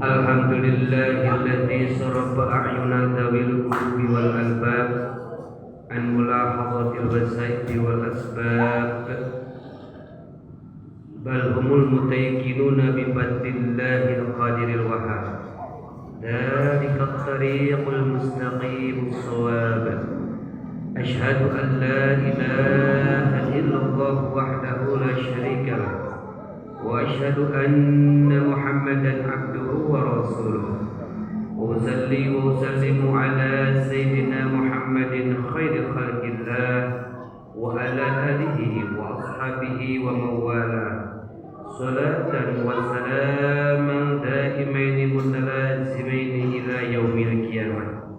Alhamdulillahilladzi sarafa a'yuna dzawil qulubi wal albab an mulahadhatil wasaiti wal asbab bal humul mutayqinuna bi fadlillahil qadiril wahhab dzalika at-tariqul mustaqim as-shawab asyhadu an la ilaha illallah wahdahu la syarika lahu wa asyhadu anna Muhammadan abduhu wa rasuluh usalli wa usallimu ala sayyidina Muhammadin khairil khalqillah wa ala alihi wa ashabihi wa mawala salatan wa salaman daimaini mutalazimaini ila yaumil qiyamah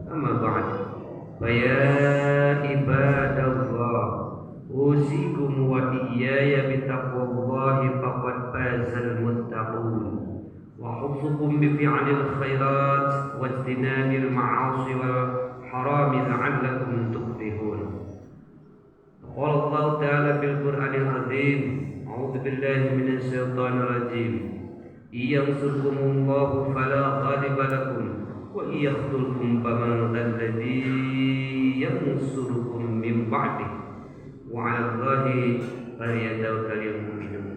amma ba'd fa ya ibadallah usikum wa iyaya bitaqwallahi faqad fazal muttaqun wa hubbukum bi fi'lil khairat wa ijtinabil ma'asi wal harami la'allakum tuflihun. Qala Allah ta'ala fil Qur'anil azim a'udzu billahi minasy syaithanir rajim yansurkumullahu fala ghaliba lakum wa yakhذulkum faman alladhi yansurukum min ba'dihi wa 'ala Allahi falyatawakkalul mu'minun.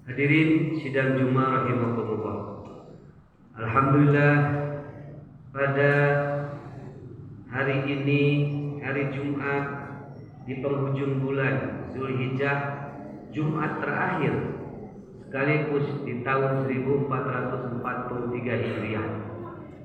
Hadirin sidang Jumat rahimakumullah. Alhamdulillah pada hari ini hari Jumat di penghujung bulan Zulhijjah, Jumat terakhir sekaligus di tahun 1443 Hijriah,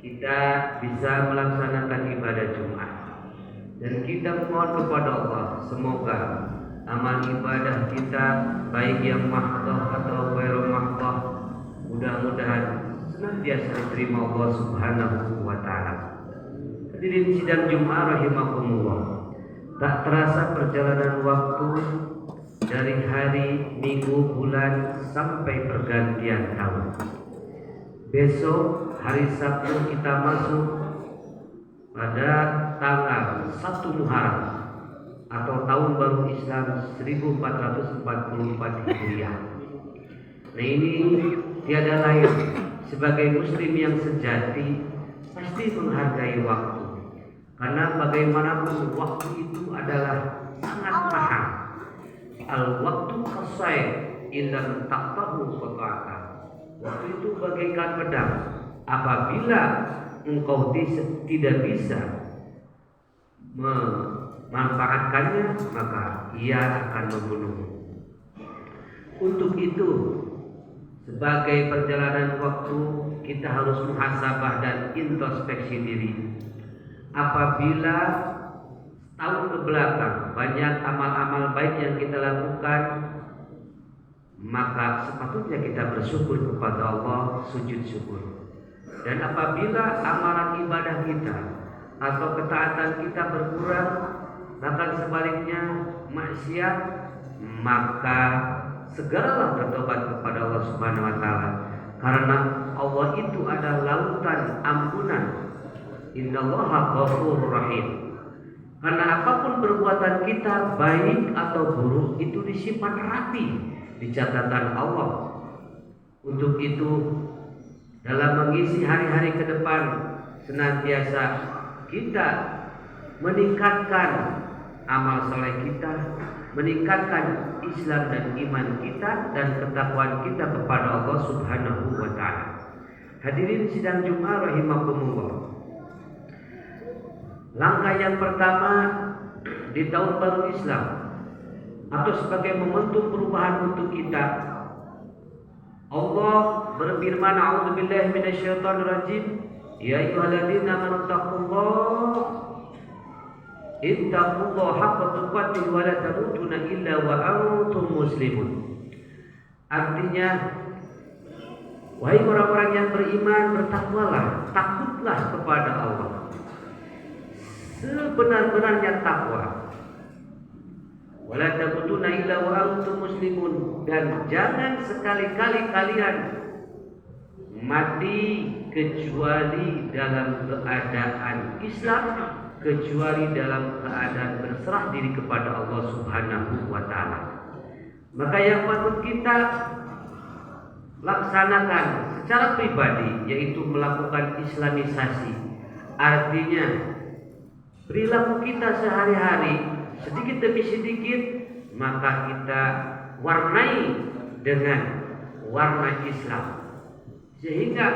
kita bisa melaksanakan ibadah Jumat. Dan kita mohon kepada Allah semoga amal ibadah kita baik yang mahdoh atau ghairu mahdoh mudah-mudahan senantiasa diterima Allah Subhanahu wa taala. Hadirin sidang Jumat rahimakumullah. Tak terasa perjalanan waktu dari hari, minggu, bulan sampai pergantian tahun. Besok hari Sabtu kita masuk pada tanggal 1 Muharram atau tahun baru Islam 1444 Hijriah. Nah, ini tiada lain sebagai muslim yang sejati pasti menghargai waktu, karena bagaimanapun waktu itu adalah sangat mahal. Al-waktu kasai ilam taqtahu qata'aka. Waktu itu bagaikan pedang, apabila engkau tidak bisa memanfaatkannya maka ia akan membunuhmu. Untuk itu sebagai perjalanan waktu kita harus muhasabah dan introspeksi diri. Apabila tahun kebelakang banyak amal-amal baik yang kita lakukan, maka sepatutnya kita bersyukur kepada Allah, sujud syukur. Dan apabila amalan ibadah kita atau ketaatan kita berkurang, bahkan sebaliknya maksiat, maka segeralah bertobat kepada Allah Subhanahu wa taala, karena Allah itu adalah lautan ampunan. Innallaha ghafurur rahim. Karena apapun perbuatan kita baik atau buruk itu disimpan rapi di catatan Allah. Untuk itu dalam mengisi hari-hari ke depan senantiasa kita meningkatkan amal saleh kita, meningkatkan Islam dan iman kita dan ketakwaan kita kepada Allah Subhanahu wa taala. Hadirin sidang Jumat rahimakumullah. Langkah yang pertama di tahun baru Islam atau sebagai momentum perubahan untuk kita, Allah berfirman, a'udzubillahi minasyaitonir rajim, ya ayyuhalladzina amanu ittaqullaha haqqa tuqatih wa la tamutunna illa wa antum muslimun. Artinya, wahai orang-orang yang beriman, bertakwalah, takutlah kepada Allah sebenar-benarnya takwa. Wala tamutunna illa wa antum muslimun, dan jangan sekali-kali kalian mati kecuali dalam keadaan Islam, kecuali dalam keadaan berserah diri kepada Allah Subhanahu wa taala. Maka yang patut kita laksanakan secara pribadi, yaitu melakukan islamisasi. Artinya perilaku kita sehari-hari sedikit demi sedikit maka kita warnai dengan warna Islam, sehingga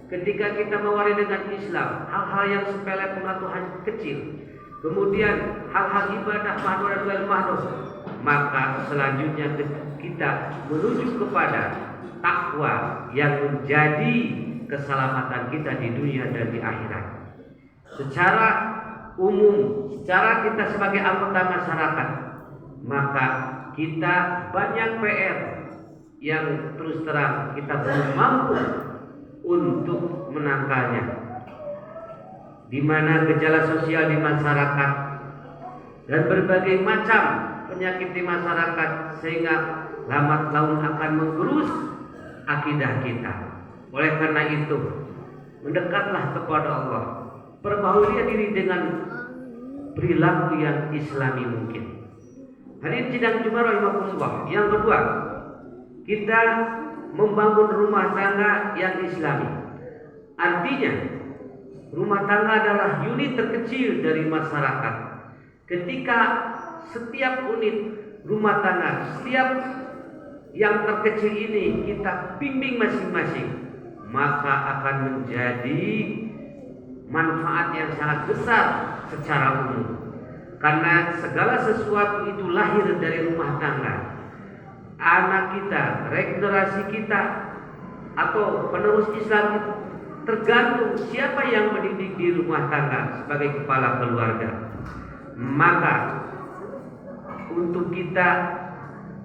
ketika kita mewarnai dengan Islam hal-hal yang sepele pengatuhan kecil, kemudian hal-hal ibadah mahdud, maka selanjutnya kita menuju kepada takwa yang menjadi keselamatan kita di dunia dan di akhirat. Secara umum, secara kita sebagai anggota masyarakat, maka kita banyak PR yang terus terang kita belum mampu untuk menangkalnya, di mana gejala sosial di masyarakat dan berbagai macam penyakit di masyarakat sehingga lambat laun akan menggerus akidah kita. Oleh karena itu, mendekatlah kepada Allah, perbaharui diri dengan perilaku yang islami mungkin. Hadirin sidang Jumat rahimahullah. Yang kedua, kita membangun rumah tangga yang islami. Artinya, rumah tangga adalah unit terkecil dari masyarakat. Ketika setiap unit rumah tangga, setiap yang terkecil ini kita bimbing masing-masing, maka akan menjadi manfaat yang sangat besar secara umum. Karena segala sesuatu itu lahir dari rumah tangga. Anak kita, regenerasi kita, atau penerus Islam itu tergantung siapa yang mendidik di rumah tangga sebagai kepala keluarga. Maka untuk kita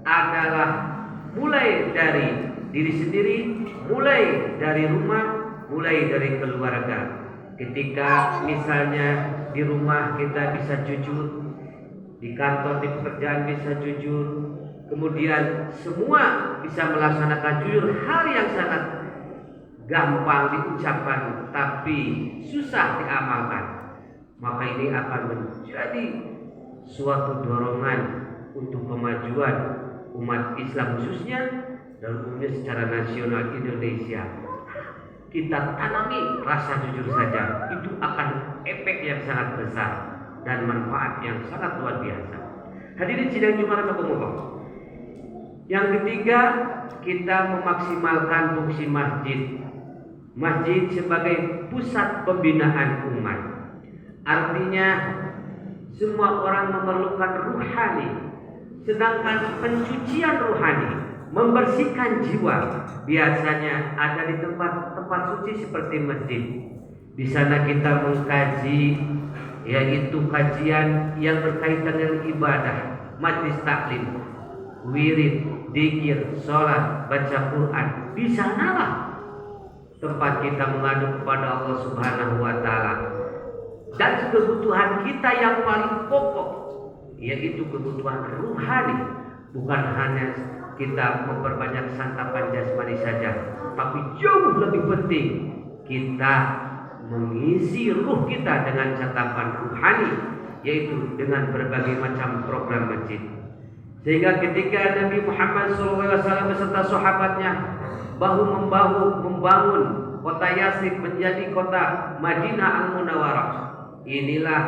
adalah mulai dari diri sendiri, mulai dari rumah, mulai dari keluarga. Ketika misalnya di rumah kita bisa jujur, di kantor, di pekerjaan bisa jujur, kemudian semua bisa melaksanakan jujur, hal yang sangat gampang diucapkan tapi susah diamalkan, maka ini akan menjadi suatu dorongan untuk kemajuan umat Islam khususnya dan umumnya secara nasional Indonesia. Kita tanami rasa jujur saja, itu akan efek yang sangat besar dan manfaat yang sangat luar biasa. Hadirin sidang Jumat rahimahullah. Yang ketiga, kita memaksimalkan fungsi masjid. Masjid sebagai pusat pembinaan umat. Artinya semua orang memerlukan ruhani, sedangkan pencucian rohani, membersihkan jiwa, biasanya ada di tempat-tempat suci seperti masjid. Di sana kita mengkaji, yaitu kajian yang berkaitan dengan ibadah, majlis taklim, wirid, dzikir, sholat, baca Quran. Di sanalah tempat kita mengadu kepada Allah Subhanahu wa Ta'ala dan kebutuhan kita yang paling pokok, yaitu kebutuhan ruhani. Bukan hanya kita memperbanyak santapan jasmani saja, tapi jauh lebih penting kita mengisi ruh kita dengan santapan ruhani, yaitu dengan berbagai macam program masjid. Sehingga ketika Nabi Muhammad SAW beserta sahabatnya bahu-membahu membangun kota Yathrib menjadi kota Madinah Al-Munawwarah, inilah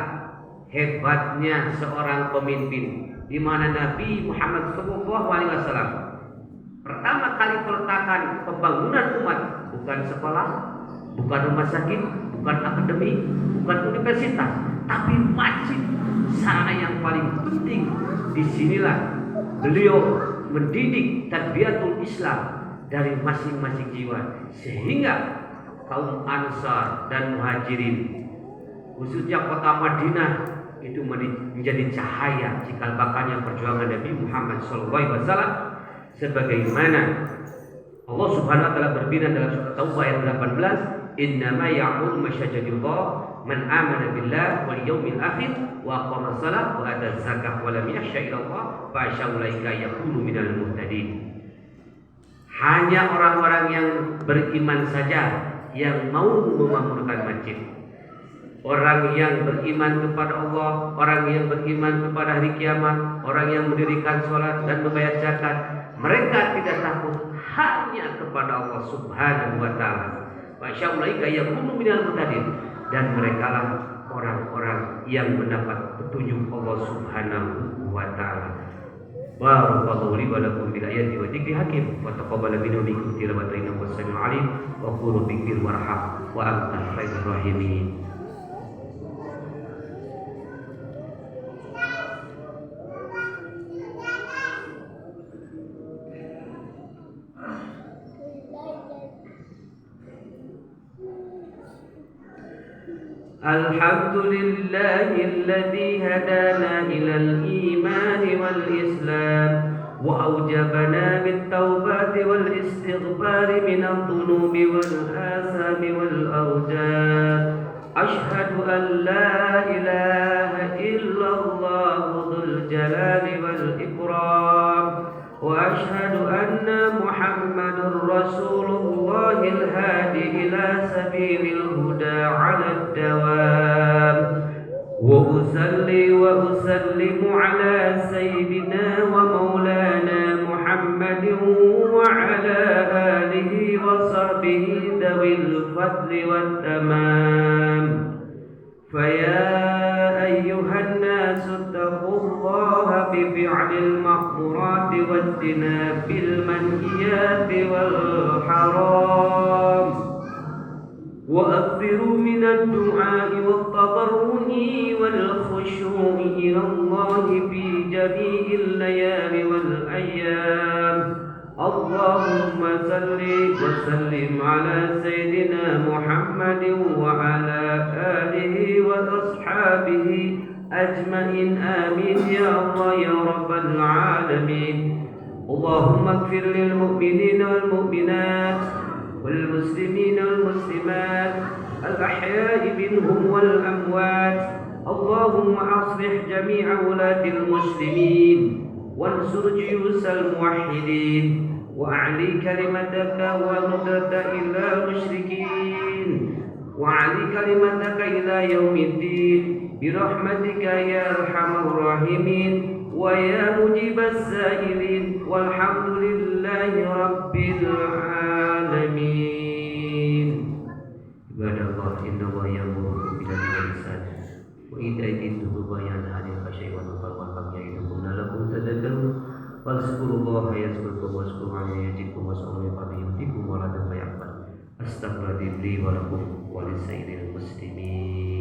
hebatnya seorang pemimpin, di mana Nabi Muhammad SAW pertama kali meletakkan pembangunan umat, bukan sekolah, bukan rumah sakit, bukan akademi, bukan universitas, tapi masjid, sarana yang paling penting. Disinilah beliau mendidik tarbiyatul Islam dari masing-masing jiwa, sehingga kaum Ansar dan Muhajirin, khususnya kota Madinah, itu menjadi cahaya cikal bakalnya perjuangan Nabi Muhammad SAW. Sebagaimana Allah Subhanahu wa Ta'ala berfirman dalam surah Taubah ayat 18, innama ya'muru masyajarillah man amana billah wal yawmil akhir wa aqama shalah wa ata zakah wa lam yakhsha illallah fa asyaulaika yakunu minal muhtadin. Hanya orang-orang yang beriman saja yang mau memakmurkan masjid. Orang yang beriman kepada Allah, orang yang beriman kepada hari kiamat, orang yang mendirikan sholat dan membayar zakat, mereka tidak takut hanya hanya kepada Allah Subhanahu wa taala. Fasya'ulaika yakunu minal muhtadin, dan merekalah orang-orang yang mendapat petunjuk Allah Subhanahu wa taala. Barakallahu li wa lakum bil ayati wa dzikri hakim wa taqabbala minna minkum tilawatan innahu was-sami'ul 'alim wa qulu bighfir warham wa anta khairur rahimin. الحمد لله الذي هدانا إلى الإيمان والإسلام وأوجبنا بالتوبة والاستغفار من الذنوب والآثام والأوجاب. أشهد أن لا إله إلا الله ذو الجلال والإكرام، وأشهد أن محمد رسول الله الهادي إلى سبيل الهدى على الدوام. وأصلي وأسلم على سيدنا ومولانا محمد وعلى آله وصحبه ذوي الفضل والتمام. فيا أيها الناس اتقوا الله بفعل المأمورات واجتناب المنهيات والحرام، وأكثروا من الدعاء والتضرع والخشوع إلى الله في جميع الليالي والأيام. اللهم صل وسلم على سيدنا محمد وعلى آله وأصحابه أجمعين آمين يا الله يا رب العالمين. اللهم اغفر للمؤمنين والمؤمنات والمسلمين والمسلمات الأحياء منهم والأموات. اللهم أصلح جميع ولاة المسلمين وانصر جيوش الموحدين وأعلي كلمتك ونصرة إلى المشركين وأعلي كلمتك إلى يوم الدين برحمتك يا أرحم الراحمين ويا مجيب السائلين والحمد لله رب العالمين. عباد الله إن الله يأمر بالعدل والإحسان وإيتاء ذي القربى وينهى عن الفحشاء والمنكر والبغي يعظكم لعلكم تذكرون. فاذكروا الله يذكركم واشكروا عليه يزدكم واسألوه من فضله يؤتكم ولا تنسوا يعمل. أستغفر لي ولكم ولسائر المسلمين.